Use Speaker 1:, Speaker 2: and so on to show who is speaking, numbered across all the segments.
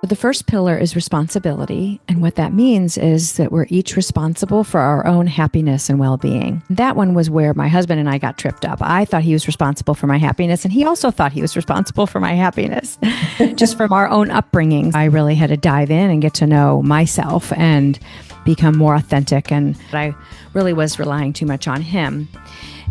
Speaker 1: The first pillar is responsibility. And what that means is that we're each responsible for our own happiness and well being. That one was where my husband and I got tripped up. I thought he was responsible for my happiness, and he also thought he was responsible for my happiness. Just from our own upbringing, I really had to dive in and get to know myself and become more authentic. And I really was relying too much on him.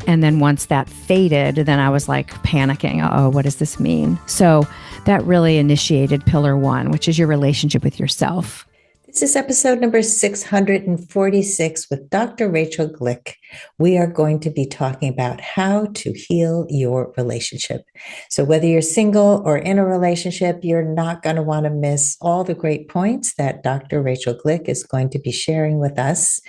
Speaker 1: And then once that faded, then I was like panicking. Oh, what does this mean? So that really initiated pillar one, which is your relationship with yourself.
Speaker 2: This is episode number 646 with Dr. Rachel Glik. We are going to be talking about how to heal your relationship. So whether you're single or in a relationship, you're not going to want to miss all the great points that Dr. Rachel Glik is going to be sharing with us.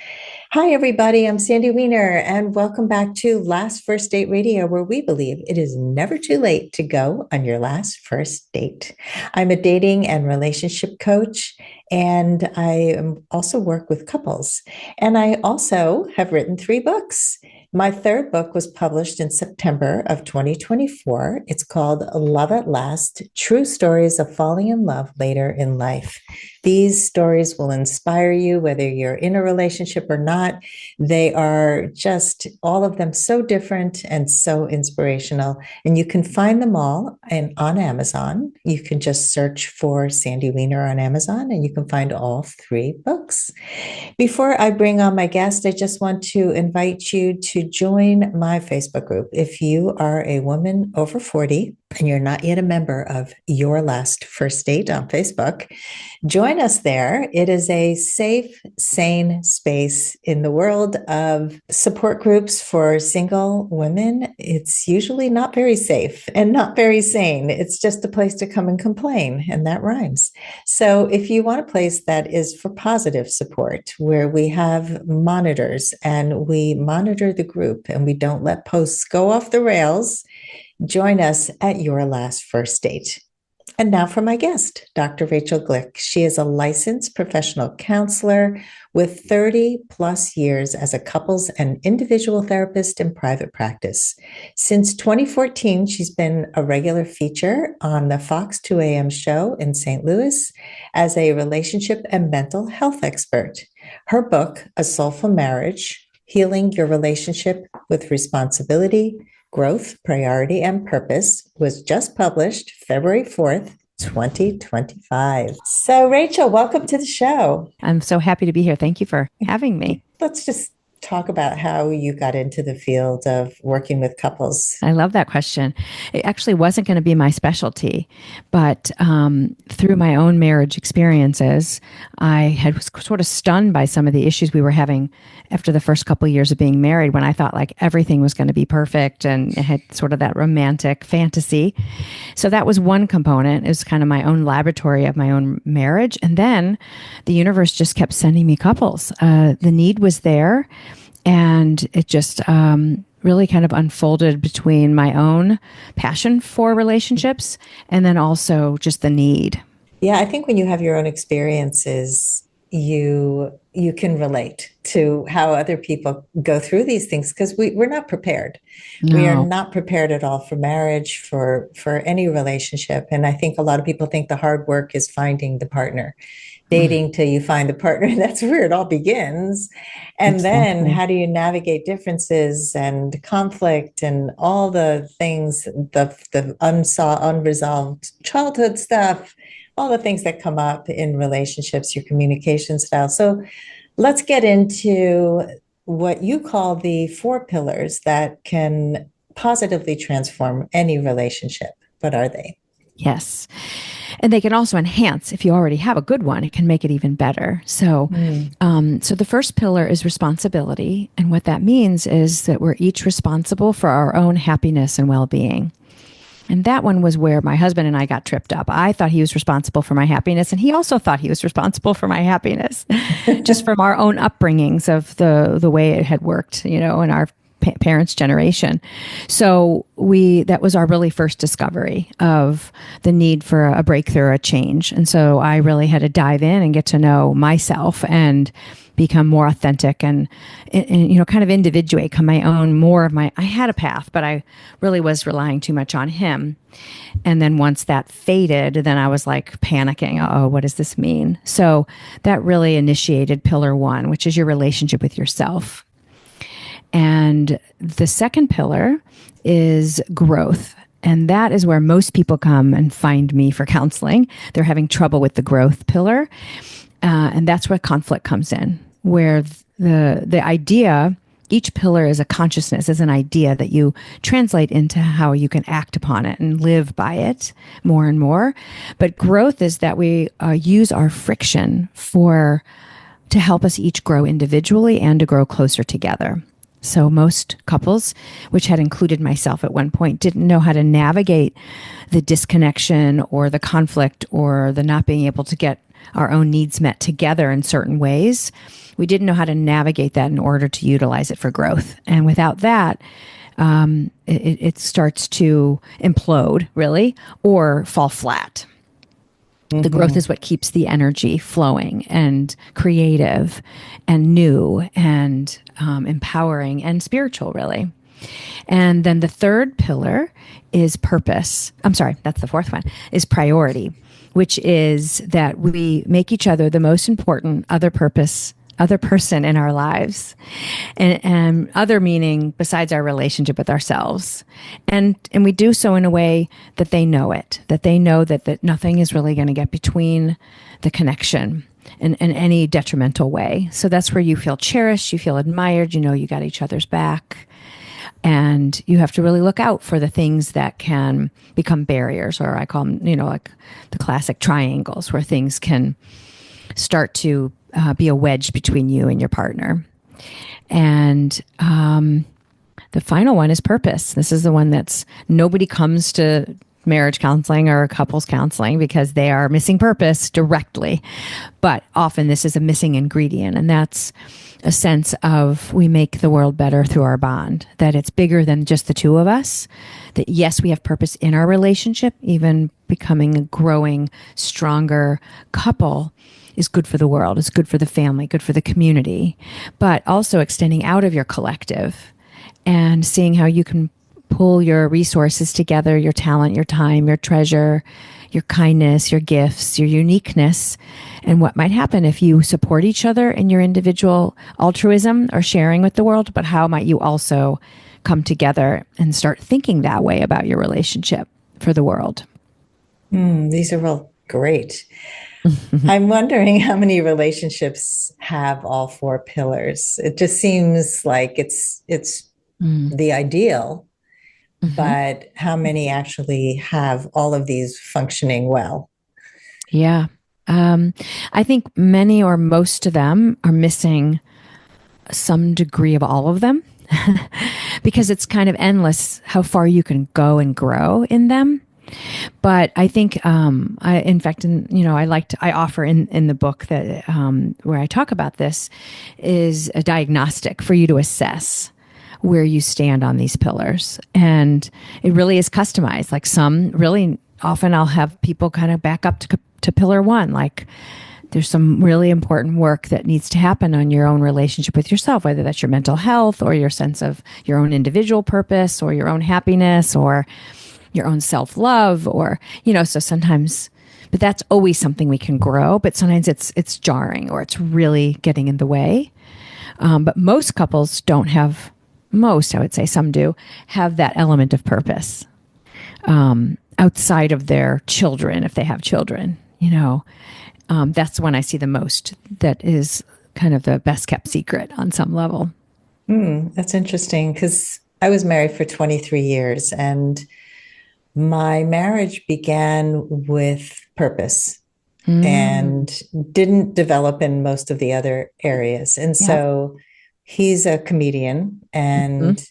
Speaker 2: Hi, everybody. I'm Sandy Weiner, and welcome back to Last First Date Radio, where we believe it is never too late to go on your last first date. I'm a dating and relationship coach, and I also work with couples. And I also have written 3 books. My third book was published in September of 2024. It's called Love at Last: True Stories of Falling in Love Later in Life. These stories will inspire you, whether you're in a relationship or not. They are just, all of them, so different and so inspirational. And you can find them all on Amazon. You can just search for Sandy Weiner on Amazon, and you can find all 3 books. Before I bring on my guest, I just want to invite you to join my Facebook group. If you are a woman over 40 and you're not yet a member of Your Last First Date on Facebook, join us there. It is a safe, sane space in the world of support groups for single women. It's usually not very safe and not very sane. It's just a place to come and complain, and that rhymes. So if you want a place that is for positive support, where we have monitors and we monitor the group and we don't let posts go off the rails, join us at Your Last First Date. And now for my guest, Dr. Rachel Glik. She is a licensed professional counselor with 30 plus years as a couples and individual therapist in private practice. Since 2014, she's been a regular feature on the Fox 2 AM show in St. Louis as a relationship and mental health expert. Her book, A Soulful Marriage: Healing Your Relationship with Responsibility, Growth, Priority, and Purpose, was just published February 4th, 2025. So, Rachel, welcome to the show.
Speaker 1: I'm so happy to be here. Thank you for having me.
Speaker 2: Let's just talk about how you got into the field of working with couples.
Speaker 1: I love that question. It actually wasn't going to be my specialty, but through my own marriage experiences, I was sort of stunned by some of the issues we were having after the first couple of years of being married, when I thought like everything was going to be perfect and it had sort of that romantic fantasy. So that was one component. It was kind of my own laboratory of my own marriage. And then the universe just kept sending me couples. The need was there. And it just really kind of unfolded between my own passion for relationships and then also just the need.
Speaker 2: Yeah, I think when you have your own experiences, you can relate to how other people go through these things, because we're not prepared.
Speaker 1: No.
Speaker 2: We are not prepared at all for marriage, for any relationship. And I think a lot of people think the hard work is finding the partner. Dating till you find the partner. That's where it all begins. And then how do you navigate differences and conflict and all the things, the unresolved childhood stuff, all the things that come up in relationships, your communication style. So let's get into what you call the 4 pillars that can positively transform any relationship. What are they?
Speaker 1: Yes. And they can also enhance, if you already have a good one, it can make it even better. So, so the first pillar is responsibility. And what that means is that we're each responsible for our own happiness and well-being. And that one was where my husband and I got tripped up. I thought he was responsible for my happiness, and he also thought he was responsible for my happiness, just from our own upbringings of the way it had worked, in our parents' generation. So that was our really first discovery of the need for a breakthrough, a change. And so I really had to dive in and get to know myself and become more authentic and kind of individuate, come my own, more of my, I had a path, but I really was relying too much on him. And then once that faded, then I was like panicking. Oh, what does this mean? So that really initiated pillar one, which is your relationship with yourself. And the second pillar is growth. And that is where most people come and find me for counseling. They're having trouble with the growth pillar. And that's where conflict comes in, where the idea, each pillar is a consciousness, is an idea that you translate into how you can act upon it and live by it more and more. But growth is that we use our friction to help us each grow individually and to grow closer together. So most couples, which had included myself at one point, didn't know how to navigate the disconnection or the conflict or the not being able to get our own needs met together in certain ways. We didn't know how to navigate that in order to utilize it for growth. And without that, it starts to implode, really, or fall flat. The growth is what keeps the energy flowing and creative and new and empowering and spiritual, really. And then the third pillar is purpose. I'm sorry, that's the fourth one, is priority, which is that we make each other the most important other person in our lives, and other meaning besides our relationship with ourselves. And we do so in a way that they know it, that they know that nothing is really going to get between the connection in any detrimental way. So that's where you feel cherished, you feel admired, you got each other's back. And you have to really look out for the things that can become barriers, or I call them, like the classic triangles, where things can start to be a wedge between you and your partner. And the final one is purpose. This is the one that's nobody comes to marriage counseling or couples counseling because they are missing purpose directly. But often this is a missing ingredient, and that's a sense of we make the world better through our bond, that it's bigger than just the two of us, that yes, we have purpose in our relationship, even becoming a growing, stronger couple is good for the world, is good for the family, good for the community, but also extending out of your collective and seeing how you can pull your resources together, your talent, your time, your treasure, your kindness, your gifts, your uniqueness, and what might happen if you support each other in your individual altruism or sharing with the world, but how might you also come together and start thinking that way about your relationship for the world?
Speaker 2: These are all great. I'm wondering how many relationships have all four pillars. It just seems like it's the ideal, but how many actually have all of these functioning well?
Speaker 1: Yeah. I think many or most of them are missing some degree of all of them because it's kind of endless how far you can go and grow in them. But I think, I offer in the book that where I talk about this is a diagnostic for you to assess where you stand on these pillars. And it really is customized. Like some really often I'll have people kind of back up to pillar one. Like there's some really important work that needs to happen on your own relationship with yourself, whether that's your mental health or your sense of your own individual purpose or your own happiness or your own self-love or, so sometimes, but that's always something we can grow, but sometimes it's jarring or it's really getting in the way. But most couples don't have, I would say some do, have that element of purpose outside of their children, if they have children, that's when I see the most. That is kind of the best kept secret on some level.
Speaker 2: That's interesting because I was married for 23 years and my marriage began with purpose and didn't develop in most of the other areas. And so he's a comedian and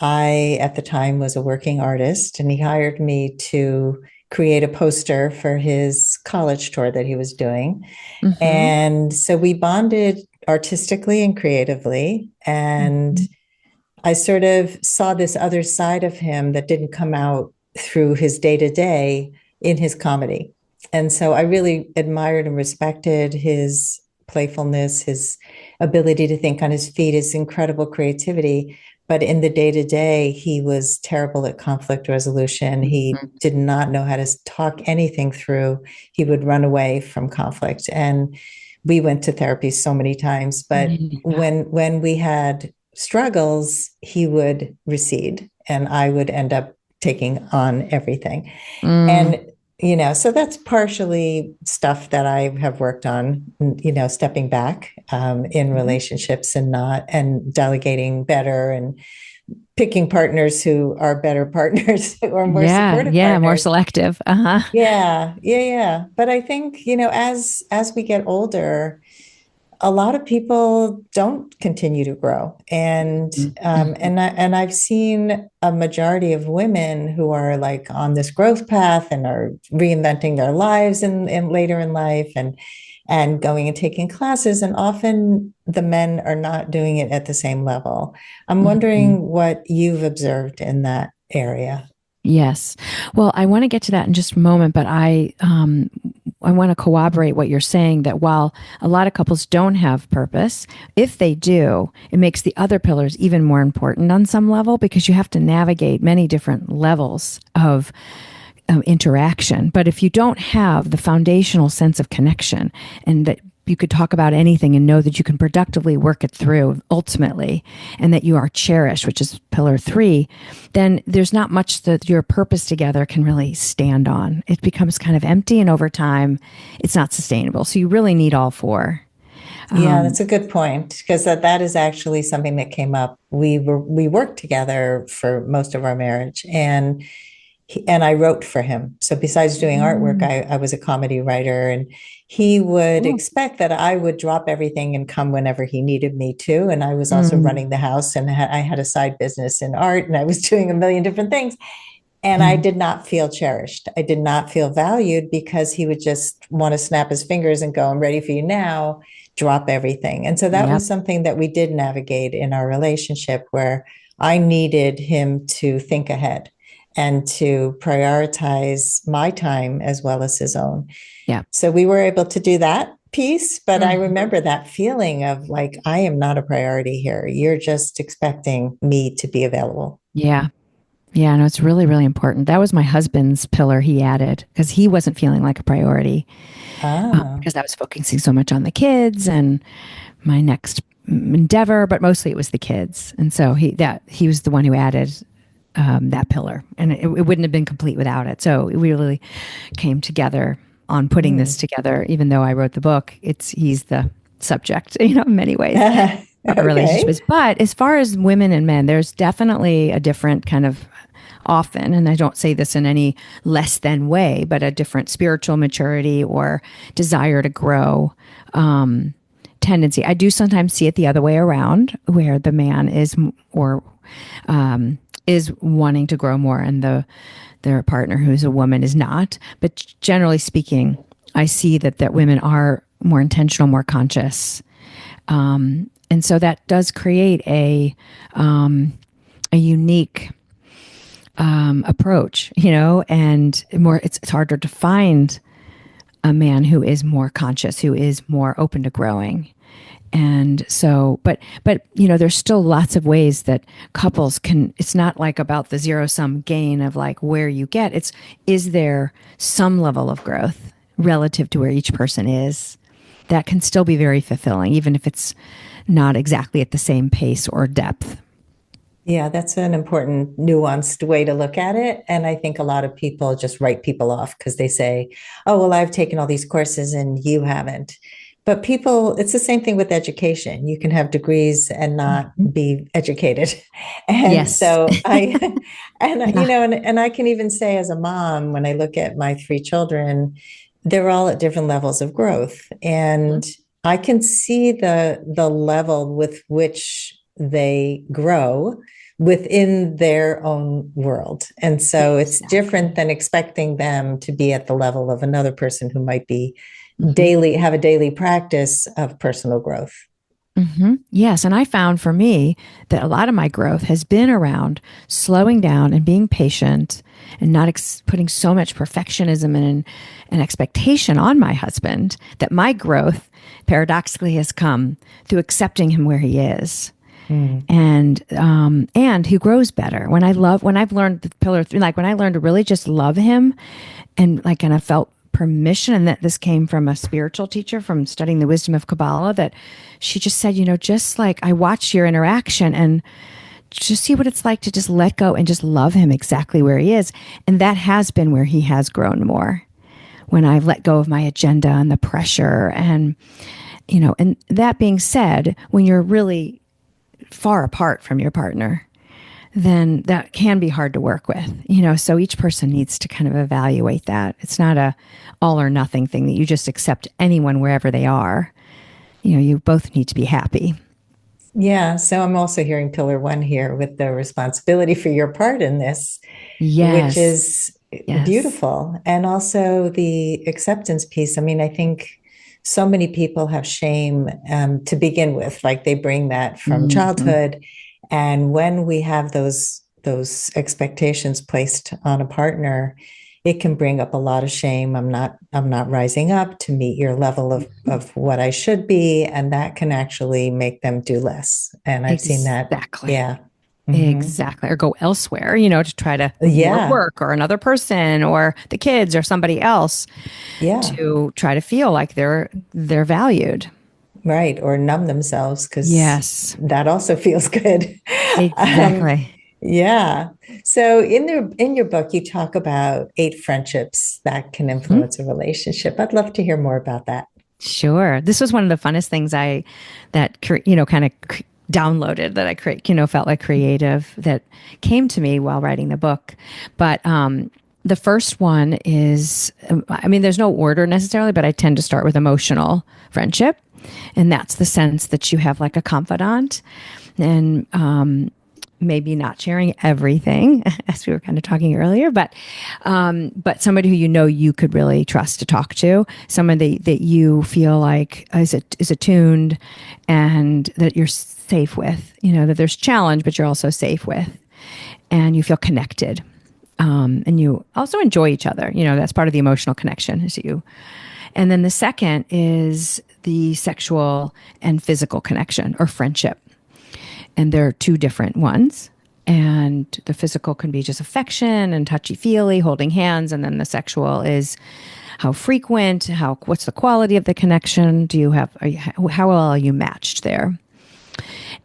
Speaker 2: I, at the time, was a working artist, and he hired me to create a poster for his college tour that he was doing. And so we bonded artistically and creatively. And I sort of saw this other side of him that didn't come out through his day to day in his comedy. And so I really admired and respected his playfulness, his ability to think on his feet, his incredible creativity. But in the day to day, he was terrible at conflict resolution. He
Speaker 1: Mhm.
Speaker 2: did not know how to talk anything through. He would run away from conflict. And we went to therapy so many times, but
Speaker 1: Yeah.
Speaker 2: when we had struggles, he would recede and I would end up taking on everything.
Speaker 1: Mm,
Speaker 2: And so that's partially stuff that I have worked on, stepping back in
Speaker 1: mhm.
Speaker 2: relationships and delegating better and picking partners who are better partners or more
Speaker 1: Yeah,
Speaker 2: supportive
Speaker 1: yeah, more
Speaker 2: partners.
Speaker 1: selective. Uh-huh.
Speaker 2: Yeah, yeah, yeah. But I think, as we get older, a lot of people don't continue to grow, and
Speaker 1: Mhm.
Speaker 2: I've seen a majority of women who are like on this growth path and are reinventing their lives in later in life and going and taking classes, and often the men are not doing it at the same level. I'm
Speaker 1: Mhm.
Speaker 2: wondering what you've observed in that area.
Speaker 1: Yes. Well, I want to get to that in just a moment, but I want to corroborate what you're saying that while a lot of couples don't have purpose, if they do, it makes the other pillars even more important on some level because you have to navigate many different levels of interaction. But if you don't have the foundational sense of connection and that you could talk about anything and know that you can productively work it through ultimately and that you are cherished, which is pillar 3, then there's not much that your purpose together can really stand on. It becomes kind of empty and over time it's not sustainable. So you really need all 4.
Speaker 2: Yeah,
Speaker 1: Um,
Speaker 2: that's a good point because that is actually something that came up. We worked together for most of our marriage, and I wrote for him. So besides doing artwork,
Speaker 1: mm,
Speaker 2: I was a comedy writer, and he would
Speaker 1: cool.
Speaker 2: expect that I would drop everything and come whenever he needed me to. And I was also
Speaker 1: Mm,
Speaker 2: running the house, and I had a side business in art, and I was doing a million different things. And I
Speaker 1: mm,
Speaker 2: did not feel cherished. I did not feel valued because he would just want to snap his fingers and go, I'm ready for you now, drop everything. And so that
Speaker 1: yep.
Speaker 2: was something that we did navigate in our relationship where I needed him to think ahead and to prioritize my time as well as his own.
Speaker 1: Yep.
Speaker 2: So we were able to do that piece, but I
Speaker 1: Mhm.
Speaker 2: remember that feeling of like, I am not a priority here. You're just expecting me to be available.
Speaker 1: Yeah. Yeah, no, it's really, really important. That was my husband's pillar he added because he wasn't feeling like a priority
Speaker 2: Ah.
Speaker 1: because I was focusing so much on the kids and my next endeavor, but mostly it was the kids. And so he was the one who added that pillar, and it wouldn't have been complete without it. So we really came together on putting this
Speaker 2: Hmm.
Speaker 1: together. Even though I wrote the book, he's the subject, in many ways. Our relationship
Speaker 2: Okay.
Speaker 1: is. But as far as women and men, there's definitely a different kind of often, and I don't say this in any less than way, but a different spiritual maturity or desire to grow tendency. I do sometimes see it the other way around, where the man or is wanting to grow more, and their partner, who's a woman, is not. But generally speaking, I see that women are more intentional, more conscious, and so that does create a unique approach, and more. It's harder to find a man who is more conscious, who is more open to growing. And so, but there's still lots of ways that couples can. It's not like about the zero sum gain of like where you get. It's is there some level of growth relative to where each person is that can still be very fulfilling, even if it's not exactly at the same pace or depth.
Speaker 2: Yeah, that's an important nuanced way to look at it. And I think a lot of people just write people off because they say, oh, well, I've taken all these courses and you haven't. But people, it's the same thing with education. You can have degrees and not
Speaker 1: Mhm.
Speaker 2: be educated. And
Speaker 1: Yes.
Speaker 2: so and
Speaker 1: Yeah.
Speaker 2: and I can even say as a mom, when I look at my 3 children, they're all at different levels of growth. And I can see the level with which they grow within their own world. And so it's different
Speaker 1: Exactly.
Speaker 2: than expecting them to be at the level of another person who might be
Speaker 1: Mhm.
Speaker 2: have a daily practice of personal growth.
Speaker 1: Yes. And I found for me that a lot of my growth has been around slowing down and being patient and not putting so much perfectionism and expectation on my husband, that my growth paradoxically has come through accepting him where he is.
Speaker 2: Mm.
Speaker 1: And who grows better when I've learned the pillar three, like when I learned to really just love him, and I felt permission, and that this came from a spiritual teacher from studying the wisdom of Kabbalah, that she just said, just like I watched your interaction and just see what it's like to just let go and just love him exactly where he is. And that has been where he has grown more, when I've let go of my agenda and the pressure. And that being said, when you're really far apart from your partner, then that can be hard to work with. So each person needs to kind of evaluate that. It's not a all or nothing thing that you just accept anyone wherever they are. You both need to be happy.
Speaker 2: Yeah. So I'm also hearing pillar one here with the responsibility for your part in this, which
Speaker 1: Yes.
Speaker 2: is
Speaker 1: Yes.
Speaker 2: beautiful. And also the acceptance piece. I mean, I think so many people have shame to begin with, like they bring that from
Speaker 1: Hmm.
Speaker 2: childhood. And when we have those expectations placed on a partner, it can bring up a lot of shame. I'm not rising up to meet your level of what I should be. And that can actually make them do less. And I've seen that.
Speaker 1: Exactly.
Speaker 2: Yeah. Hmm.
Speaker 1: Exactly. Or go elsewhere, to try to more
Speaker 2: Yeah.
Speaker 1: work or another person or the kids or somebody else,
Speaker 2: Yeah.
Speaker 1: to try to feel like they're valued.
Speaker 2: Right. Or numb themselves because
Speaker 1: Yes.
Speaker 2: that also feels good. um,
Speaker 1: Exactly.
Speaker 2: yeah. So in your book, you talk about 8 friendships that can
Speaker 1: Mhm.
Speaker 2: influence a relationship. I'd love to hear more about that.
Speaker 1: Sure. This was one of the funnest things kind of downloaded, that I create, felt like creative, that came to me while writing the book. But the first one is, I mean, there's no order necessarily, but I tend to start with emotional friendship. And that's the sense that you have like a confidant, and maybe not sharing everything, as we were kind of talking earlier, but somebody who you could really trust to talk to, somebody that you feel like is attuned, and that you're safe with. That there's challenge, but you're also safe with, and you feel connected. And you also enjoy each other. That's part of the emotional connection, is you. And then the second is the sexual and physical connection, or friendship. And there are two different ones. And the physical can be just affection and touchy feely, holding hands. And then the sexual is how frequent, what's the quality of the connection? How well are you matched there?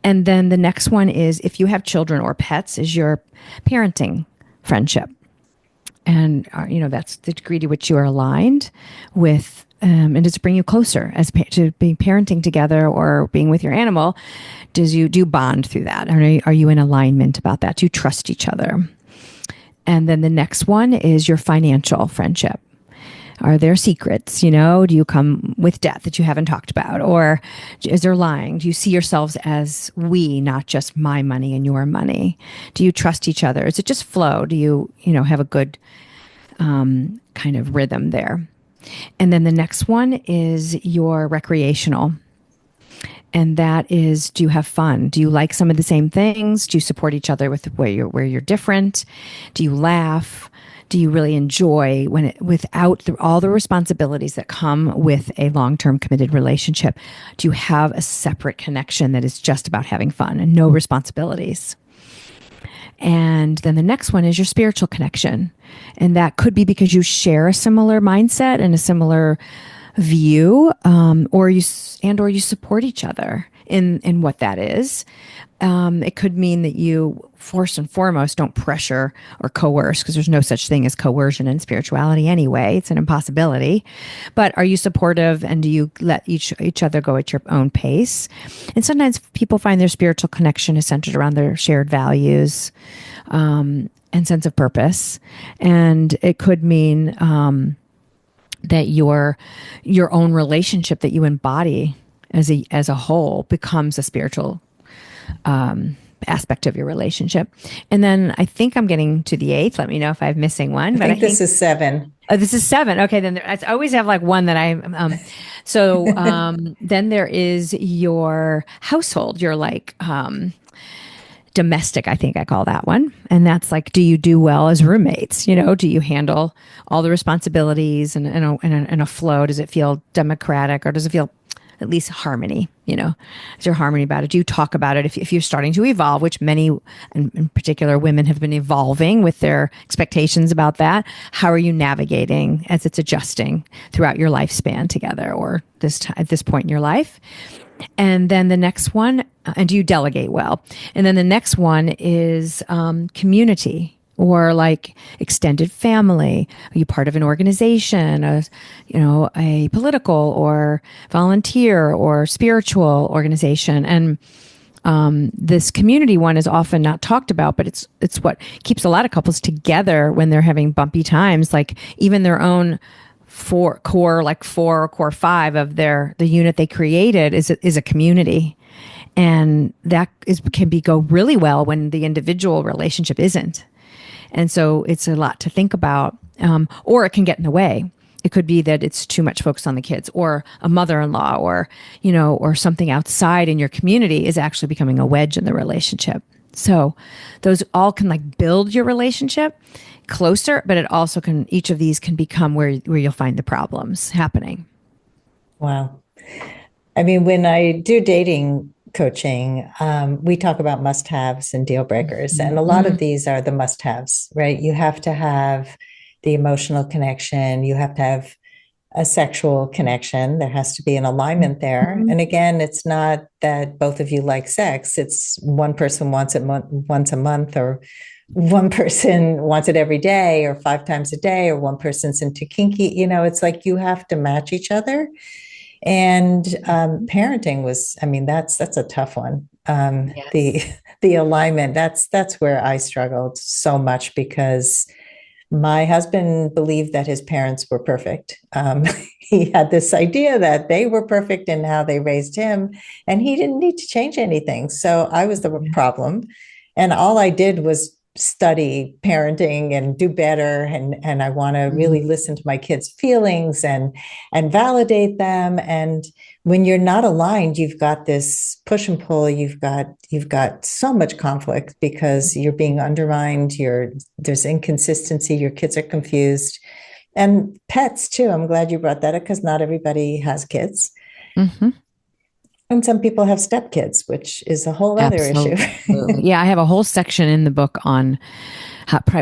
Speaker 1: And then the next one is, if you have children or pets, is your parenting friendship. And that's the degree to which you are aligned with, and does it bring you closer to being parenting together or being with your animal? Does you do bond through that? Are you in alignment about that? Do you trust each other? And then the next one is your financial friendship. Are there secrets? Do you come with debt that you haven't talked about? Or is there lying? Do you see yourselves as we, not just my money and your money? Do you trust each other? Is it just flow? Do have a good kind of rhythm there? And then the next one is your recreational. And that is, do you have fun? Do you like some of the same things? Do you support each other with where you're different? Do you laugh? Do you really enjoy without all the responsibilities that come with a long-term committed relationship? Do you have a separate connection that is just about having fun and no responsibilities? And then the next one is your spiritual connection. And that could be because you share a similar mindset and a similar view, or you support each other in what that is. It could mean that you, first and foremost, don't pressure or coerce, because there's no such thing as coercion in spirituality anyway. It's an impossibility. But are you supportive, and do you let each other go at your own pace? And sometimes people find their spiritual connection is centered around their shared values, and sense of purpose. And it could mean that your own relationship that you embody as a whole becomes a spiritual aspect of your relationship. And then I think I'm getting to the eighth. Let me know if I'm missing one.
Speaker 2: I
Speaker 1: But I
Speaker 2: think this
Speaker 1: think,
Speaker 2: is 7.
Speaker 1: Oh, this is seven. Okay, then I always have like one that then there is your household, your like domestic, I think I call that one. And that's like, do you do well as roommates? You know, do you handle all the responsibilities and a flow? Does it feel democratic, or does it feel at least harmony? You know, is there harmony about it? Do you talk about it if you're starting to evolve, which many, in particular women, have been evolving with their expectations about that? How are you navigating as it's adjusting throughout your lifespan together, or at this point in your life? And then the next one, and do you delegate well? And then the next one is community, or like extended family. Are you part of an organization, a political or volunteer or spiritual organization? And this community one is often not talked about, but it's what keeps a lot of couples together when they're having bumpy times, like even their own core five of the unit they created is a community. And that can go really well when the individual relationship isn't. And so it's a lot to think about, or it can get in the way. It could be that it's too much focus on the kids, or a mother-in-law, or something outside in your community is actually becoming a wedge in the relationship. So those all can like build your relationship closer, but it also each of these can become where you'll find the problems happening.
Speaker 2: Wow. I mean, when I do dating coaching, we talk about must-haves and deal breakers. And a lot of these are the must-haves, right? You have to have the emotional connection. You have to have a sexual connection. There has to be an alignment there. And again, it's not that both of you like sex. It's one person wants it once a month, or one person wants it every day or 5 times a day, or one person's into kinky. It's like you have to match each other. And parenting was, I mean, that's a tough one.
Speaker 1: Yes.
Speaker 2: The alignment, that's where I struggled so much, because my husband believed that his parents were perfect. He had this idea that they were perfect in how they raised him, and he didn't need to change anything. So I was the problem. And all I did was study parenting and do better. And I want to really listen to my kids' feelings and validate them. And when you're not aligned, you've got this push and pull. You've got so much conflict because you're being undermined. There's inconsistency. Your kids are confused, and pets too. I'm glad you brought that up, because not everybody has kids.
Speaker 1: Mm-hmm.
Speaker 2: And some people have stepkids, which is a whole other issue.
Speaker 1: Yeah, I have a whole section in the book on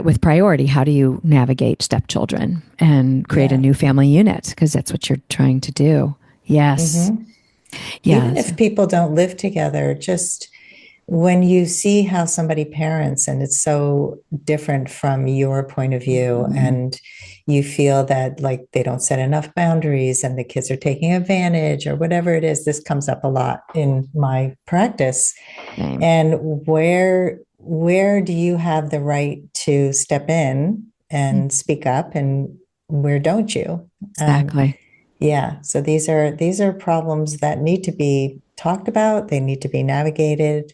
Speaker 1: with priority. How do you navigate stepchildren and create a new family unit? Because that's what you're trying to do. Yes.
Speaker 2: Mm-hmm. Yeah. Even if people don't live together, just when you see how somebody parents and it's so different from your point of view, and you feel that like they don't set enough boundaries and the kids are taking advantage or whatever it is, this comes up a lot in my practice.
Speaker 1: Same.
Speaker 2: And where do you have the right to step in and speak up, and where don't you?
Speaker 1: Exactly.
Speaker 2: Yeah. So these are problems that need to be talked about. They need to be navigated.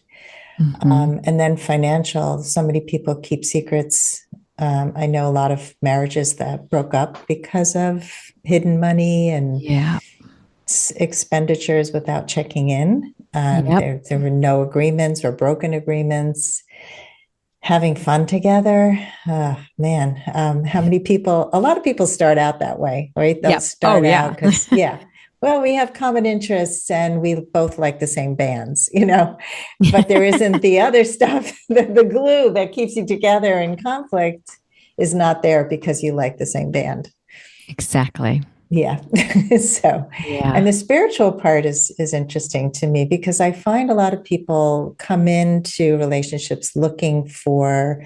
Speaker 2: And then financial, so many people keep secrets. I know a lot of marriages that broke up because of hidden money and expenditures without checking in. There were no agreements or broken agreements. Having fun together, man, how many people, a lot of people start out that way, right? They'll start out because, well, we have common interests and we both like the same bands, but there isn't the other stuff, the glue that keeps you together in conflict is not there because you like the same band.
Speaker 1: Exactly.
Speaker 2: Yeah. And the spiritual part is interesting to me, because I find a lot of people come into relationships looking for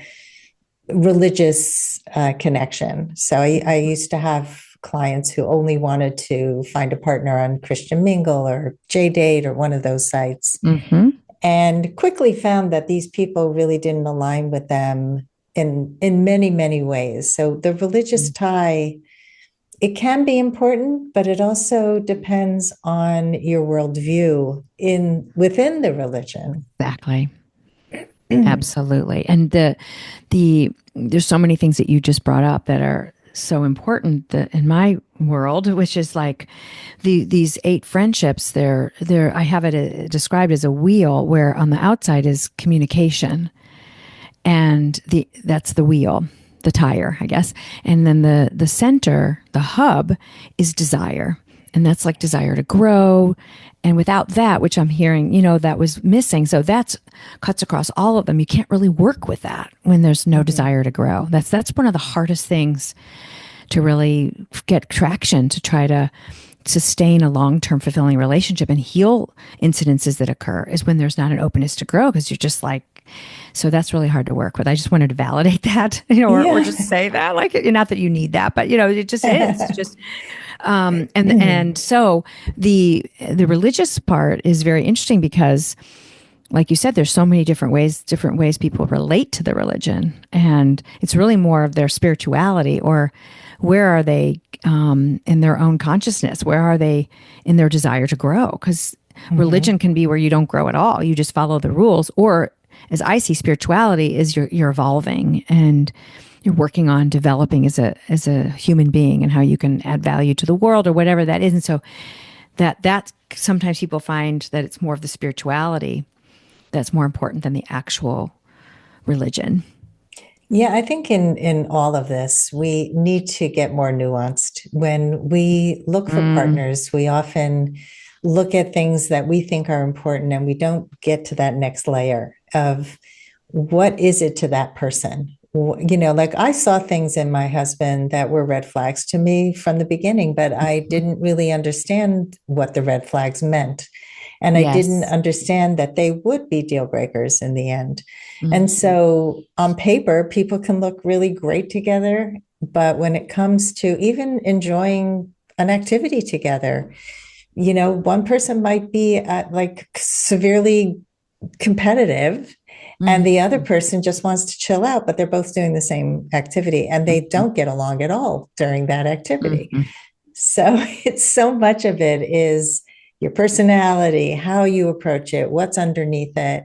Speaker 2: religious connection. So I used to have clients who only wanted to find a partner on Christian Mingle or JDate or one of those sites, and quickly found that these people really didn't align with them in many, many ways. So the religious tie, it can be important, but it also depends on your worldview within the religion.
Speaker 1: Exactly. Absolutely. And there's so many things that you just brought up that are so important that in my world, which is like these 8 friendships. They're I have it described as a wheel where on the outside is communication, and that's the wheel, the tire, I guess. And then the center, the hub, is desire. And that's like desire to grow. And without that, which I'm hearing, that was missing. So that's cuts across all of them. You can't really work with that when there's no desire to grow. That's one of the hardest things to really get traction, to try to sustain a long-term fulfilling relationship and heal incidences that occur, is when there's not an openness to grow, because you're just like, so that's really hard to work with. I just wanted to validate that, or just say that, like, not that you need that, but it just is. It's just, and so the religious part is very interesting because, like you said, there's so many different ways people relate to the religion, and it's really more of their spirituality, or where are they in their own consciousness? Where are they in their desire to grow? Because religion can be where you don't grow at all. You just follow the rules. Or, as I see spirituality, is you're evolving and you're working on developing as a human being, and how you can add value to the world, or whatever that is. And so that sometimes people find that it's more of the spirituality that's more important than the actual religion.
Speaker 2: Yeah, I think in all of this, we need to get more nuanced. When we look for partners, we often look at things that we think are important, and we don't get to that next layer of what is it to that person. Like, I saw things in my husband that were red flags to me from the beginning, but I didn't really understand what the red flags meant. And I didn't understand that they would be deal breakers in the end. And so on paper, people can look really great together. But when it comes to even enjoying an activity together, one person might be like severely competitive, and the other person just wants to chill out, but they're both doing the same activity, and they don't get along at all during that activity. So it's so much of it is your personality, how you approach it, what's underneath it.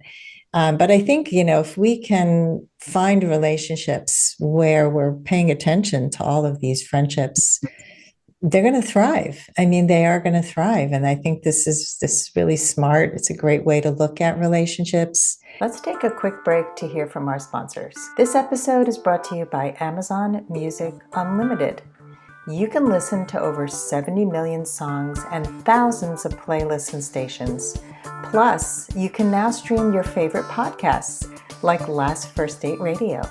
Speaker 2: But I think, if we can find relationships where we're paying attention to all of these friendships, they're going to thrive. I mean, they are going to thrive. And I think this is really smart. It's a great way to look at relationships. Let's take a quick break to hear from our sponsors. This episode is brought to you by Amazon Music Unlimited. You can listen to over 70 million songs and thousands of playlists and stations. Plus, you can now stream your favorite podcasts, like Last First Date Radio.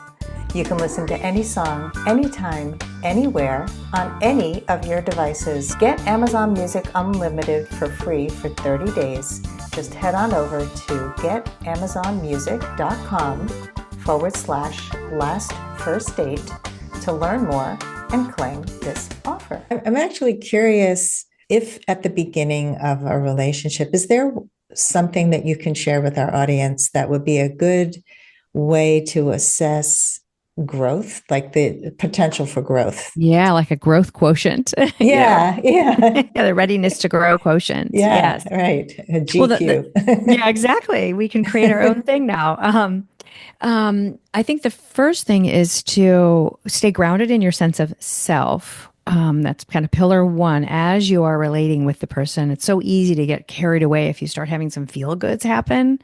Speaker 2: You can listen to any song, anytime, anywhere, on any of your devices. Get Amazon Music Unlimited for free for 30 days. Just head on over to getamazonmusic.com/last1st date to learn more and claim this offer. I'm actually curious if at the beginning of a relationship, is there something that you can share with our audience that would be a good way to assess growth, like the potential for growth?
Speaker 1: Yeah, like a growth quotient.
Speaker 2: Yeah.
Speaker 1: The readiness to grow quotient.
Speaker 2: Yeah,
Speaker 1: yes.
Speaker 2: Right. A GQ.
Speaker 1: Yeah, exactly. We can create our own thing now. I think the first thing is to stay grounded in your sense of self. That's kind of pillar one as you are relating with the person. It's so easy to get carried away if you start having some feel goods happen,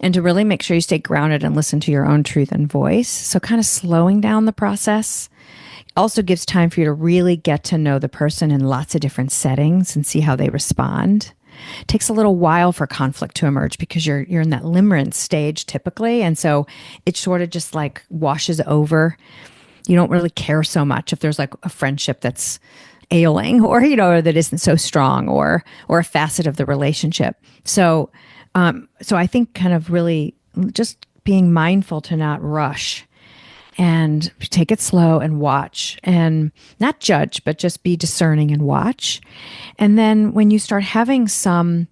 Speaker 1: and to really make sure you stay grounded and listen to your own truth and voice. So kind of slowing down the process also gives time for you to really get to know the person in lots of different settings and see how they respond. It takes a little while for conflict to emerge because you're in that limerence stage typically. And so it sort of just like washes over. You don't really care so much if there's like a friendship that's ailing, or, or that isn't so strong, or a facet of the relationship. So I think kind of really just being mindful to not rush and take it slow and watch, and not judge, but just be discerning and watch. And then when you start having some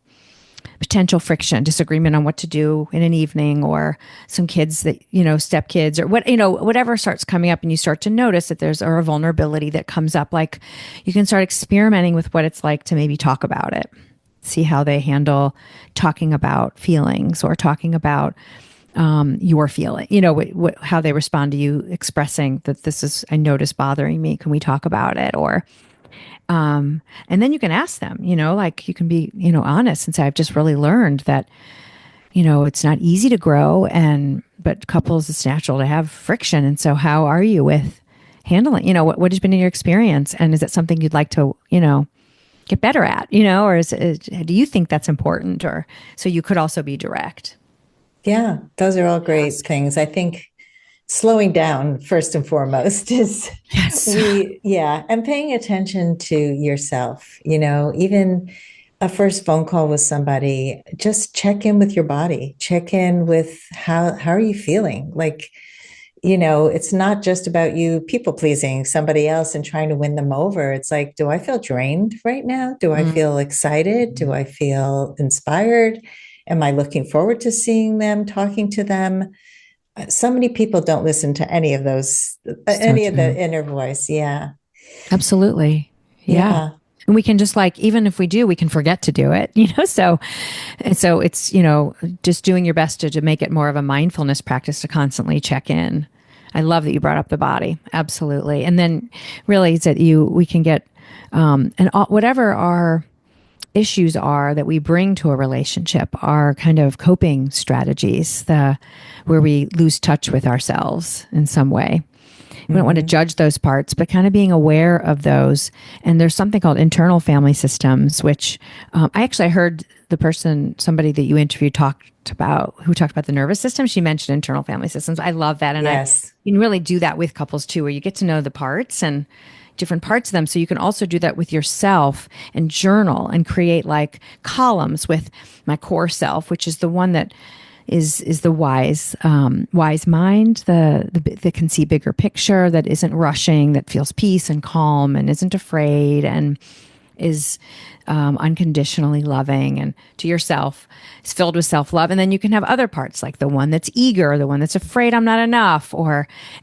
Speaker 1: potential friction, disagreement on what to do in an evening, or some kids that, stepkids, or whatever starts coming up, and you start to notice that there's a vulnerability that comes up, like, you can start experimenting with what it's like to maybe talk about it. See how they handle talking about feelings, or talking about you're feeling, how they respond to you expressing that this is, I notice bothering me. Can we talk about it? Or, and then you can ask them, like you can be, honest and say, I've just really learned that, it's not easy to grow but couples, it's natural to have friction. And so how are you with handling, what has been in your experience? And is it something you'd like to, get better at, or do you think that's important? Or so you could also be direct.
Speaker 2: Yeah, those are all great
Speaker 1: Ask.
Speaker 2: things. I think slowing down first and foremost is
Speaker 1: Yes.
Speaker 2: and paying attention to yourself, even a first phone call with somebody, just check in with your body, check in with how are you feeling? Like, it's not just about you people pleasing somebody else and trying to win them over. It's like, do I feel drained right now? Do I feel excited? Do I feel inspired? Am I looking forward to seeing them, talking to them? So many people don't listen to any of those,
Speaker 1: So
Speaker 2: any of the
Speaker 1: true.
Speaker 2: inner voice. Yeah.
Speaker 1: Absolutely. Yeah.
Speaker 2: Yeah.
Speaker 1: And we can just like, even if we do, we can forget to do it, so, and so it's, just doing your best to make it more of a mindfulness practice to constantly check in. I love that you brought up the body. Absolutely. And then really it's that we can get, and whatever our issues are that we bring to a relationship are kind of coping strategies, where we lose touch with ourselves in some way. We don't want to judge those parts, but kind of being aware of those. And there's something called internal family systems, which I heard somebody that you interviewed who talked about the nervous system. She mentioned internal family systems. I love that. And
Speaker 2: Yes.
Speaker 1: you can really do that with couples too, where you get to know the parts and different parts of them. So you can also do that with yourself and journal and create like columns with my core self, which is the one that is the wise mind, that can see bigger picture, that isn't rushing, that feels peace and calm and isn't afraid and is unconditionally loving and to yourself, is filled with self-love. And then you can have other parts like the one that's eager, the one that's afraid I'm not enough,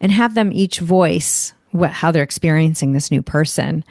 Speaker 1: and have them each voice how they're experiencing this new person.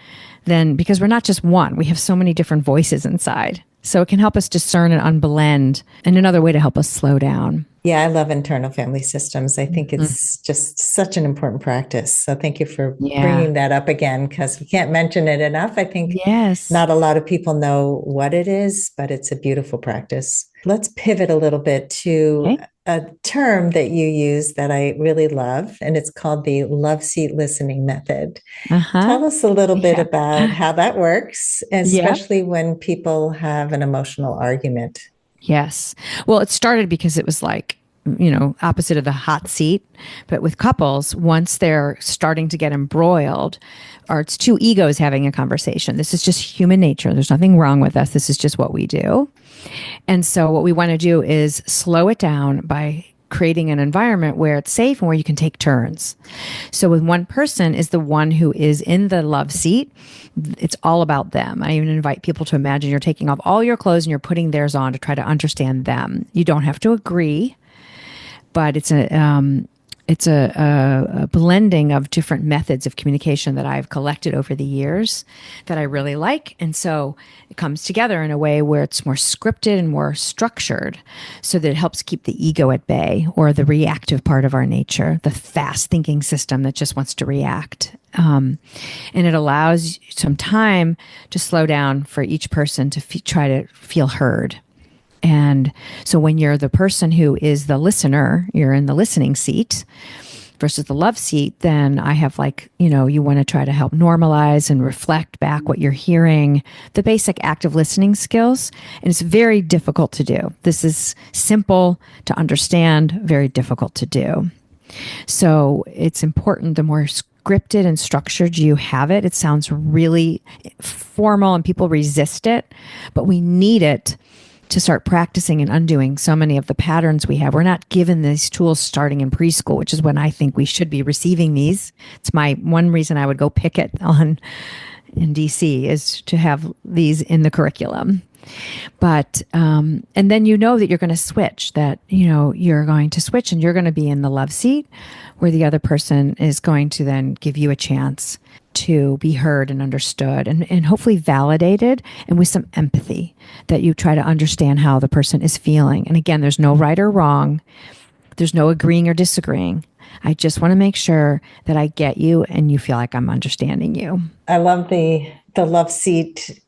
Speaker 1: Then, because we're not just one, we have so many different voices inside. So it can help us discern and unblend, and another way to help us slow down.
Speaker 2: Yeah, I love internal family systems. I think
Speaker 1: Mm.
Speaker 2: it's just such an important practice. So thank you for
Speaker 1: Yeah.
Speaker 2: bringing that up again, because we can't mention it enough. I think
Speaker 1: Yes.
Speaker 2: not a lot of people know what it is, but it's a beautiful practice. Let's pivot a little bit to
Speaker 1: Okay.
Speaker 2: a term that you use that I really love, and it's called the love seat listening method.
Speaker 1: Uh-huh.
Speaker 2: Tell us a little bit
Speaker 1: Yeah.
Speaker 2: about how that works,
Speaker 1: Yeah.
Speaker 2: especially when people have an emotional argument.
Speaker 1: Yes. Well, it started because it was like, opposite of the hot seat. But with couples, once they're starting to get embroiled, or it's two egos having a conversation, this is just human nature. There's nothing wrong with us. This is just what we do. And so, what we want to do is slow it down by creating an environment where it's safe and where you can take turns. So, with one person is the one who is in the love seat. It's all about them. I even invite people to imagine you're taking off all your clothes and you're putting theirs on to try to understand them. You don't have to agree, but it's a blending of different methods of communication that I've collected over the years that I really like. And so it comes together in a way where it's more scripted and more structured so that it helps keep the ego at bay, or the reactive part of our nature, the fast thinking system that just wants to react. And it allows some time to slow down for each person to try to feel heard. And so when you're the person who is the listener, you're in the listening seat versus the love seat, then I have you want to try to help normalize and reflect back what you're hearing, the basic active listening skills. And it's very difficult to do. This is simple to understand, very difficult to do. So it's important, the more scripted and structured you have it, it sounds really formal and people resist it, but we need it to start practicing and undoing so many of the patterns we have. We're not given these tools starting in preschool, which is when I think we should be receiving these. It's my one reason I would go picket in DC, is to have these in the curriculum. But and then that you're going to switch, you're going to switch and you're going to be in the love seat, where the other person is going to then give you a chance to be heard and understood, and hopefully validated, and with some empathy, that you try to understand how the person is feeling. And again, there's no right or wrong. There's no agreeing or disagreeing. I just want to make sure that I get you and you feel like I'm understanding you.
Speaker 2: I love the love seat,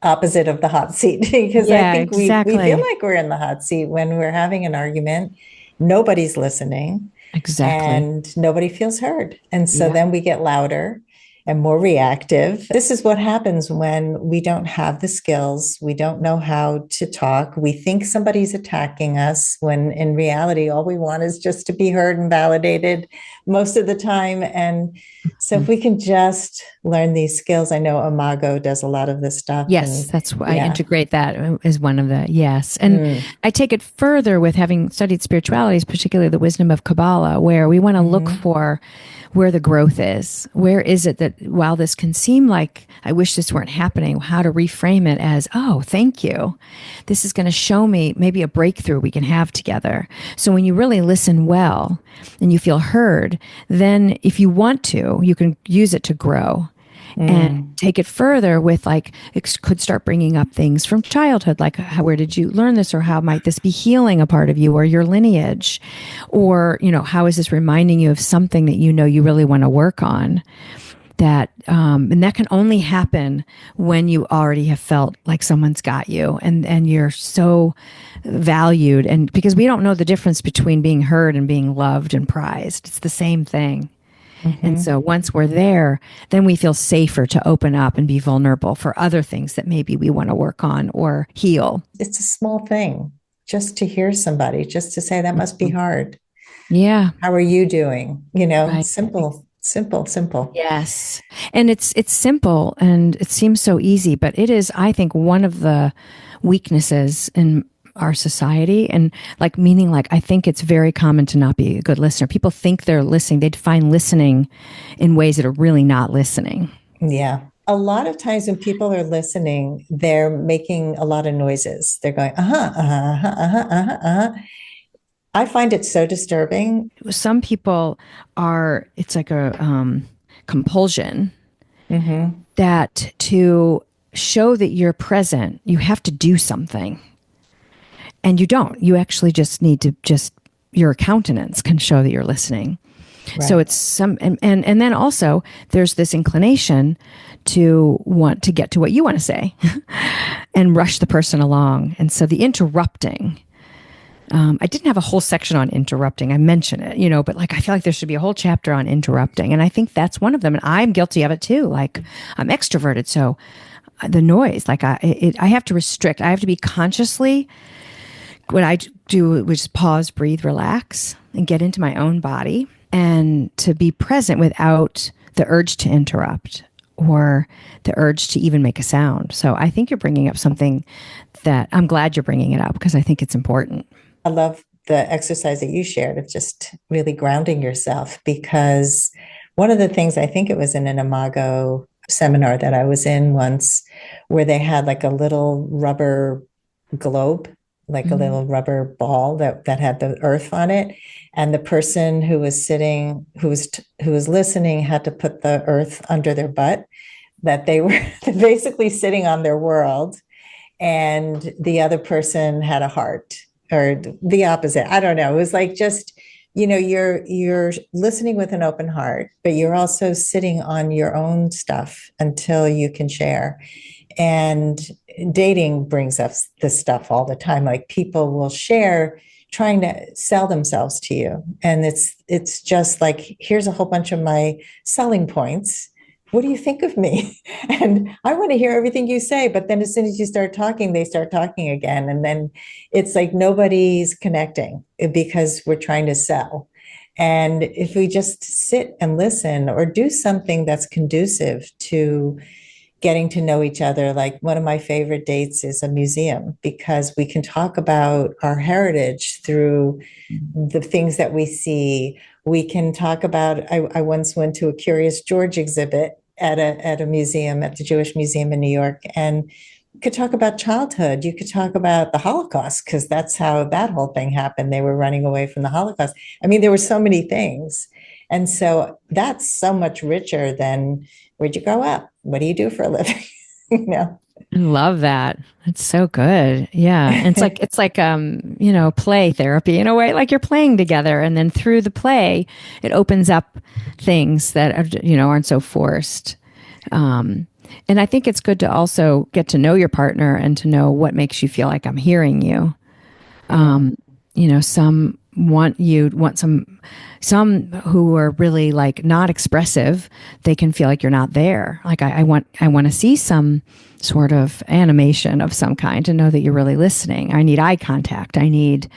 Speaker 2: opposite of the hot seat, because I
Speaker 1: Yeah,
Speaker 2: think we feel
Speaker 1: exactly.
Speaker 2: like we're in the hot seat when we're having an argument. Nobody's listening
Speaker 1: Exactly.
Speaker 2: and nobody feels heard. And so
Speaker 1: Yeah.
Speaker 2: then we get louder and more reactive. This is what happens when we don't have the skills. We don't know how to talk. We think somebody's attacking us when in reality, all we want is just to be heard and validated most of the time. And so if we can just learn these skills, I know Imago does a lot of this stuff.
Speaker 1: Yes,
Speaker 2: And
Speaker 1: that's why I
Speaker 2: yeah.
Speaker 1: integrate that as one of the yes. And
Speaker 2: Mm.
Speaker 1: I take it further with having studied spiritualities, particularly the wisdom of Kabbalah, where we want to look
Speaker 2: Mm-hmm.
Speaker 1: for where the growth is. Where is it that while this can seem like I wish this weren't happening, how to reframe it as, oh, thank you. This is going to show me maybe a breakthrough we can have together. So when you really listen well and you feel heard, then if you want to, you can use it to grow and
Speaker 2: Mm.
Speaker 1: take it further with like it could start bringing up things from childhood like where did you learn this or how might this be healing a part of you or your lineage or how is this reminding you of something that you really want to work on that and that can only happen when you already have felt like someone's got you and you're so valued and because we don't know the difference between being heard and being loved and prized. It's the same thing. And
Speaker 2: Mm-hmm.
Speaker 1: so once we're there, then we feel safer to open up and be vulnerable for other things that maybe we want to work on or heal.
Speaker 2: It's a small thing just to hear somebody, just to say that must be hard.
Speaker 1: Yeah.
Speaker 2: How are you doing?
Speaker 1: Right.
Speaker 2: Simple, simple, simple.
Speaker 1: Yes. And it's simple and it seems so easy, but it is, I think, one of the weaknesses in our society and like meaning like I think it's very common to not be a good listener. People think they're listening. They define listening in ways that are really not listening.
Speaker 2: Yeah. A lot of times when people are listening, they're making a lot of noises. They're going, uh-huh, uh-huh, uh-huh, uh-huh, uh-huh. I find it so disturbing.
Speaker 1: Some people are, it's like a compulsion
Speaker 2: Mm-hmm.
Speaker 1: that to show that you're present, you have to do something. And you don't. You actually just need to just, your countenance can show that you're listening. So
Speaker 2: Right.
Speaker 1: it's some, and then also there's this inclination to want to get to what you want to say and rush the person along. And so the interrupting, I didn't have a whole section on interrupting. I mention it, but like I feel like there should be a whole chapter on interrupting. And I think that's one of them. And I'm guilty of it too. Like I'm extroverted. So the noise, like I have to restrict, I have to be consciously what I do, which is pause, breathe, relax, and get into my own body and to be present without the urge to interrupt or the urge to even make a sound. So I think you're bringing up something that I'm glad you're bringing it up because I think it's important.
Speaker 2: I love the exercise that you shared of just really grounding yourself because one of the things I think it was in an Imago seminar that I was in once where they had like a little rubber globe, like a
Speaker 1: Mm-hmm.
Speaker 2: little rubber ball that had the earth on it. And the person who was sitting, who was listening, had to put the earth under their butt, that they were basically sitting on their world, and the other person had a heart or the opposite. I don't know. It was like just you're listening with an open heart, but you're also sitting on your own stuff until you can share. And dating brings up this stuff all the time. Like people will share trying to sell themselves to you. And it's just like, here's a whole bunch of my selling points. What do you think of me? And I want to hear everything you say. But then as soon as you start talking, they start talking again. And then it's like nobody's connecting because we're trying to sell. And if we just sit and listen or do something that's conducive to getting to know each other. Like one of my favorite dates is a museum because we can talk about our heritage through the things that we see. We can talk about, I once went to a Curious George exhibit at a museum, at the Jewish Museum in New York, and you could talk about childhood. You could talk about the Holocaust because that's how that whole thing happened. They were running away from the Holocaust. I mean, there were so many things. And so that's so much richer than where'd you grow up? What do you do for a living? you know?
Speaker 1: I love that. It's so good. Yeah. And it's like play therapy in a way, like you're playing together and then through the play it opens up things that are, aren't so forced. Um and I think it's good to also get to know your partner and to know what makes you feel like I'm hearing you.
Speaker 2: Mm.
Speaker 1: Some want some who are really like not expressive, they can feel like you're not there. Like I want to see some sort of animation of some kind to know that you're really listening. I need eye contact. I need,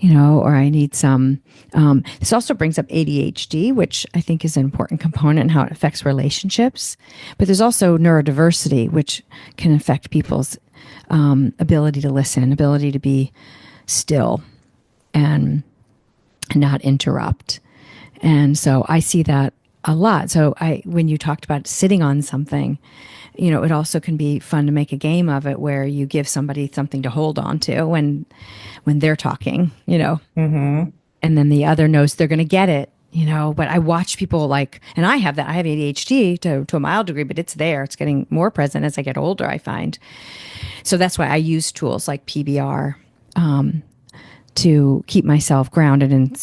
Speaker 1: or I need some. This also brings up ADHD, which I think is an important component in how it affects relationships. But there's also neurodiversity, which can affect people's ability to listen, ability to be still and not interrupt. And so I see that a lot. So when you talked about sitting on something, it also can be fun to make a game of it where you give somebody something to hold on to when they're talking,
Speaker 2: Hmm.
Speaker 1: and then the other knows they're going to get it. But I watch people like, and I have that. I have ADHD to a mild degree, but it's there. It's getting more present as I get older, I find. So that's why I use tools like PBR to keep myself grounded and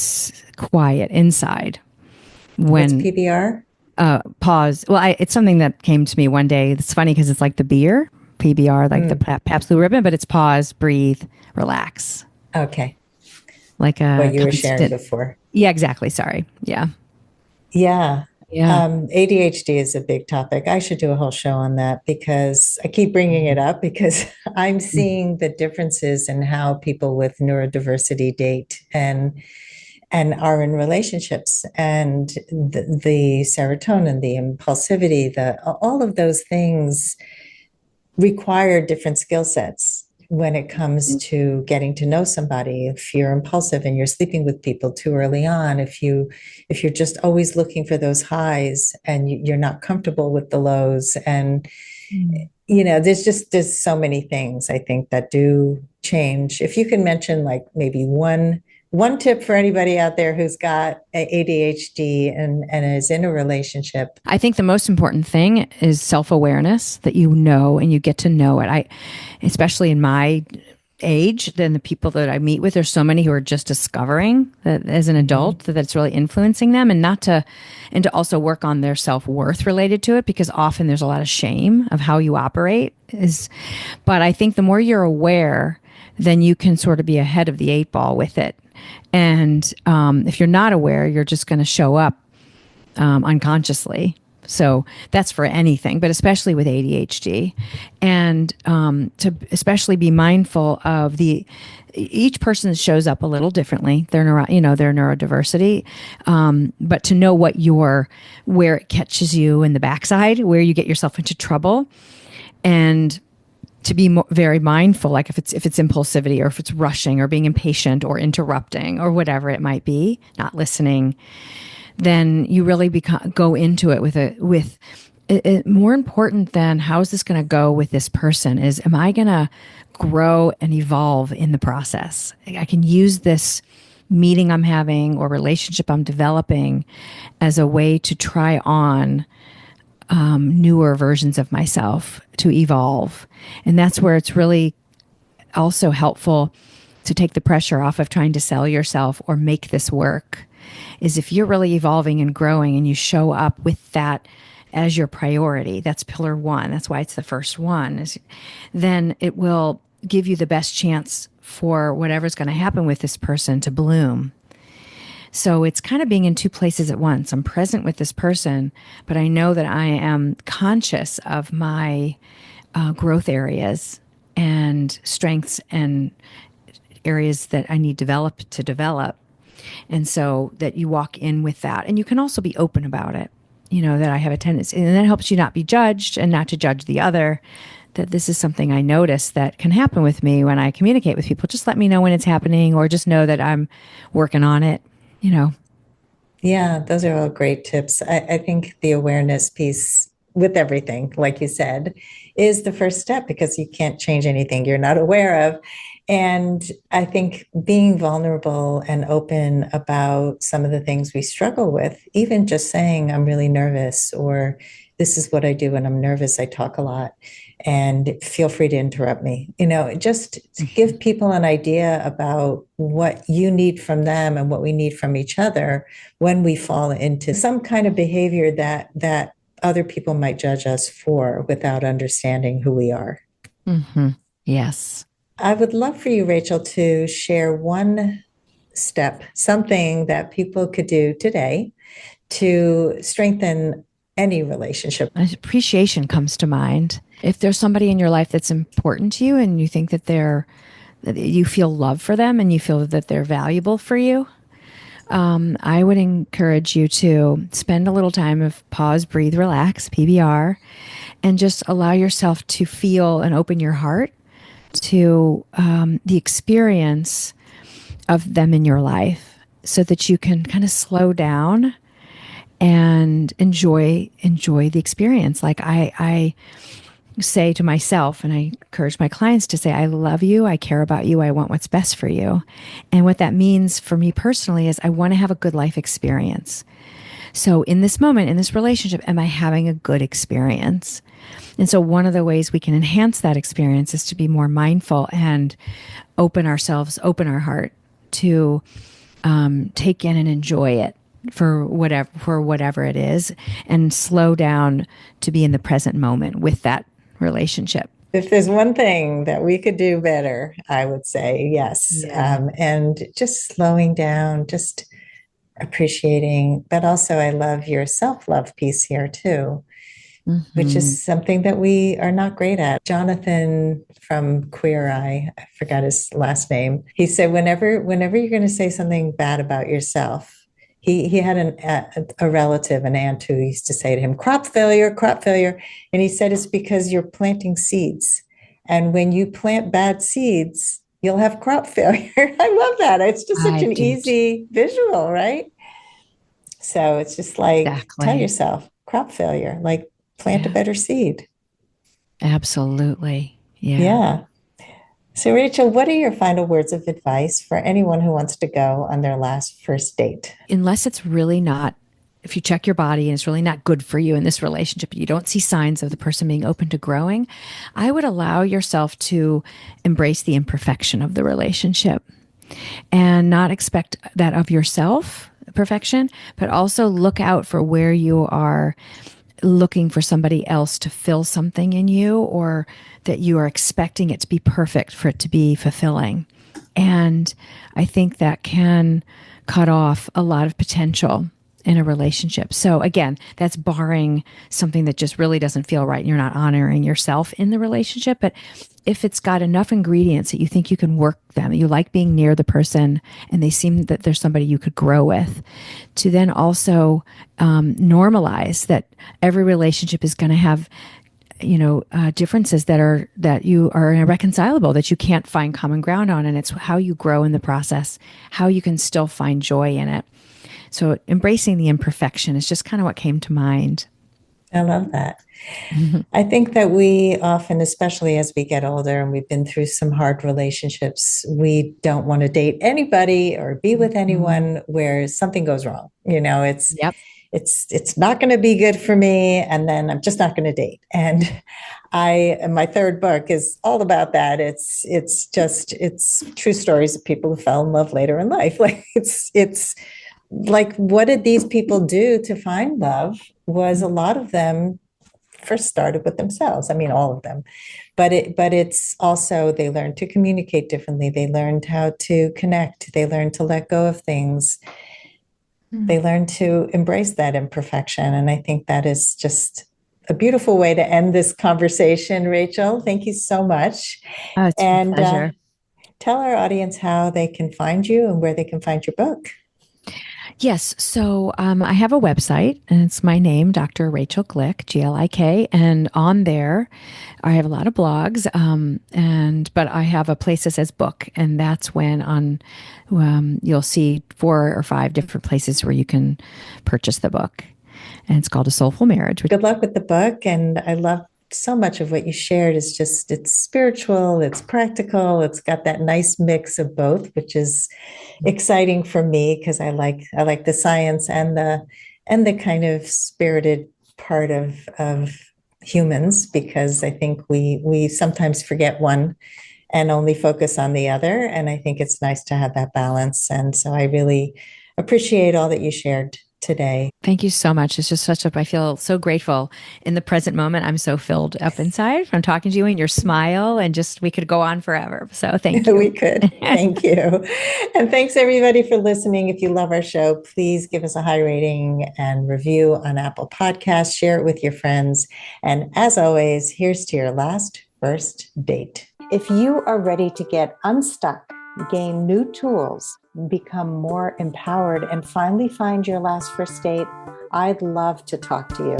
Speaker 1: quiet inside
Speaker 2: What's
Speaker 1: when
Speaker 2: PBR?
Speaker 1: pause. Well, it's something that came to me one day. It's funny because it's like the beer, PBR, like the
Speaker 2: Mm.
Speaker 1: Pabst Blue Ribbon, but it's pause, breathe, relax,
Speaker 2: Okay.
Speaker 1: like
Speaker 2: What
Speaker 1: a
Speaker 2: you were sharing
Speaker 1: constant.
Speaker 2: before.
Speaker 1: Yeah, exactly. Sorry. Yeah.
Speaker 2: Yeah.
Speaker 1: Yeah.
Speaker 2: ADHD is a big topic. I should do a whole show on that because I keep bringing it up because I'm seeing the differences in how people with neurodiversity date and are in relationships and the serotonin, the impulsivity, the all of those things require different skill sets when it comes to getting to know somebody. If you're impulsive and you're sleeping with people too early on, if you're just always looking for those highs and you're not comfortable with the lows, and
Speaker 1: Mm.
Speaker 2: there's so many things I think that do change. If you can mention like maybe one tip for anybody out there who's got ADHD and is in a relationship.
Speaker 1: I think the most important thing is self awareness, that and you get to know it. Especially in my age, than the people that I meet with, there's so many who are just discovering that as an adult
Speaker 2: Mhm.
Speaker 1: that it's really influencing them, and to also work on their self worth related to it, because often there's a lot of shame of how you operate. But I think the more you're aware, then you can sort of be ahead of the eight ball with it. And if you're not aware, you're just going to show up unconsciously. So that's for anything, but especially with ADHD, and to especially be mindful of each person shows up a little differently. Their neurodiversity, but to know where it catches you in the backside, where you get yourself into trouble, and to be very mindful, like if it's impulsivity or if it's rushing or being impatient or interrupting or whatever it might be, not listening, then you really go into it with more important than how is this going to go with this person is, am I going to grow and evolve in the process? I can use this meeting I'm having or relationship I'm developing as a way to try on newer versions of myself, to evolve. And that's where it's really also helpful to take the pressure off of trying to sell yourself or make this work, is if you're really evolving and growing and you show up with that as your priority. That's pillar one. That's why it's the first one. Then it will give you the best chance for whatever's going to happen with this person to bloom. So it's kind of being in two places at once. I'm present with this person, but I know that I am conscious of my growth areas and strengths and areas that I need to develop. And so that you walk in with that. And you can also be open about it, that I have a tendency, and that helps you not be judged and not to judge the other. That this is something I notice that can happen with me when I communicate with people. Just let me know when it's happening, or just know that I'm working on it, you know.
Speaker 2: Yeah, those are all great tips. I think the awareness piece with everything, like you said, is the first step because you can't change anything you're not aware of. And I think being vulnerable and open about some of the things we struggle with, even just saying, I'm really nervous, or this is what I do when I'm nervous. I talk a lot, and feel free to interrupt me. You know, just to give people an idea about what you need from them and what we need from each other when we fall into some kind of behavior that other people might judge us for without understanding who we are.
Speaker 1: Mm-hmm. Yes.
Speaker 2: I would love for you, Rachel, to share one step, something that people could do today to strengthen any relationship.
Speaker 1: Appreciation comes to mind. If there's somebody in your life that's important to you and you think that that you feel love for them and you feel that they're valuable for you, I would encourage you to spend a little time of pause, breathe, relax, PBR, and just allow yourself to feel and open your heart to the experience of them in your life so that you can kind of slow down and enjoy the experience. Like I say to myself, and I encourage my clients to say, I love you, I care about you, I want what's best for you. And what that means for me personally is I want to have a good life experience. So in this moment, in this relationship, am I having a good experience? And so one of the ways we can enhance that experience is to be more mindful and open our heart to take in and enjoy it for whatever it is, and slow down to be in the present moment with that relationship.
Speaker 2: If there's one thing that we could do better, I would say yes.
Speaker 1: Yeah.
Speaker 2: And just slowing down, just appreciating, but also I love your self-love piece here too, which
Speaker 1: Mm-hmm.
Speaker 2: is something that we are not great at. Jonathan from Queer Eye, I forgot his last name. He said, whenever you're going to say something bad about yourself, he had a relative, an aunt, who used to say to him, crop failure, crop failure. And he said, it's because you're planting seeds. And when you plant bad seeds, you'll have crop failure. I love that. It's just such
Speaker 1: I
Speaker 2: an
Speaker 1: do
Speaker 2: easy visual, right? So it's just like, tell
Speaker 1: exactly.
Speaker 2: yourself, crop failure, like plant a
Speaker 1: Yeah,
Speaker 2: better seed.
Speaker 1: absolutely. Yeah.
Speaker 2: Yeah. So, Rachel, what are your final words of advice for anyone who wants to go on their last first date?
Speaker 1: Unless it's really not, if you check your body and it's really not good for you in this relationship, you don't see signs of the person being open to growing, I would allow yourself to embrace the imperfection of the relationship and not expect that of yourself, perfection, but also look out for where you are looking for somebody else to fill something in you, or that you are expecting it to be perfect for it to be fulfilling. And I think that can cut off a lot of potential in a relationship. So again, that's barring something that just really doesn't feel right and you're not honoring yourself in the relationship. But if it's got enough ingredients that you think you can work them, you like being near the person and they seem that there's somebody you could grow with, to then also normalize that every relationship is going to have differences that you are irreconcilable, that you can't find common ground on, and it's how you grow in the process, how you can still find joy in it. So embracing the imperfection is just kind of what came to mind.
Speaker 2: I love that.
Speaker 1: Mm-hmm.
Speaker 2: I think that we often, especially as we get older and we've been through some hard relationships, we don't want to date anybody or be with
Speaker 1: Mm-hmm.
Speaker 2: anyone where something goes wrong. You know,
Speaker 1: Yep.
Speaker 2: it's not going to be good for me, and then I'm just not going to date. And my third book is all about that. It's true stories of people who fell in love later in life. Like it's like, what did these people do to find love? Was a lot of them first started with themselves. I mean, all of them, but it's also they learned to communicate differently. They learned how to connect. They learned to let go of things. They learned to embrace that imperfection. And I think that is just a beautiful way to end this conversation, Rachel. Thank you so much.
Speaker 1: Oh, it's been a
Speaker 2: And
Speaker 1: pleasure.
Speaker 2: tell our audience how they can find you and where they can find your book.
Speaker 1: Yes. So I have a website, and it's my name, Dr. Rachel Glick, Glik. And on there, I have a lot of blogs, but I have a place that says book, and that's when you'll see 4 or 5 different places where you can purchase the book, and it's called A Soulful Marriage.
Speaker 2: Good luck with the book. And I love so much of what you shared is just it's spiritual, it's practical, it's got that nice mix of both, which is exciting for me because I like the science and the kind of spirited part of humans, because I think we sometimes forget one and only focus on the other. And I think it's nice to have that balance. And so I really appreciate all that you shared today.
Speaker 1: Thank you so much. It's just I feel so grateful in the present moment. I'm so filled up inside from talking to you and your smile, and just we could go on forever. So thank you.
Speaker 2: We could. Thank you. And thanks everybody for listening. If you love our show, please give us a high rating and review on Apple Podcasts. Share it with your friends. And as always, here's to your last first date. If you are ready to get unstuck, gain new tools, become more empowered, and finally find your last first date, I'd love to talk to you.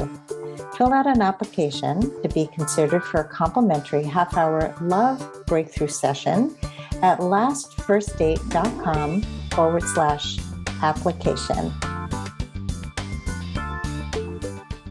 Speaker 2: Fill out an application to be considered for a complimentary half-hour love breakthrough session at lastfirstdate.com/application.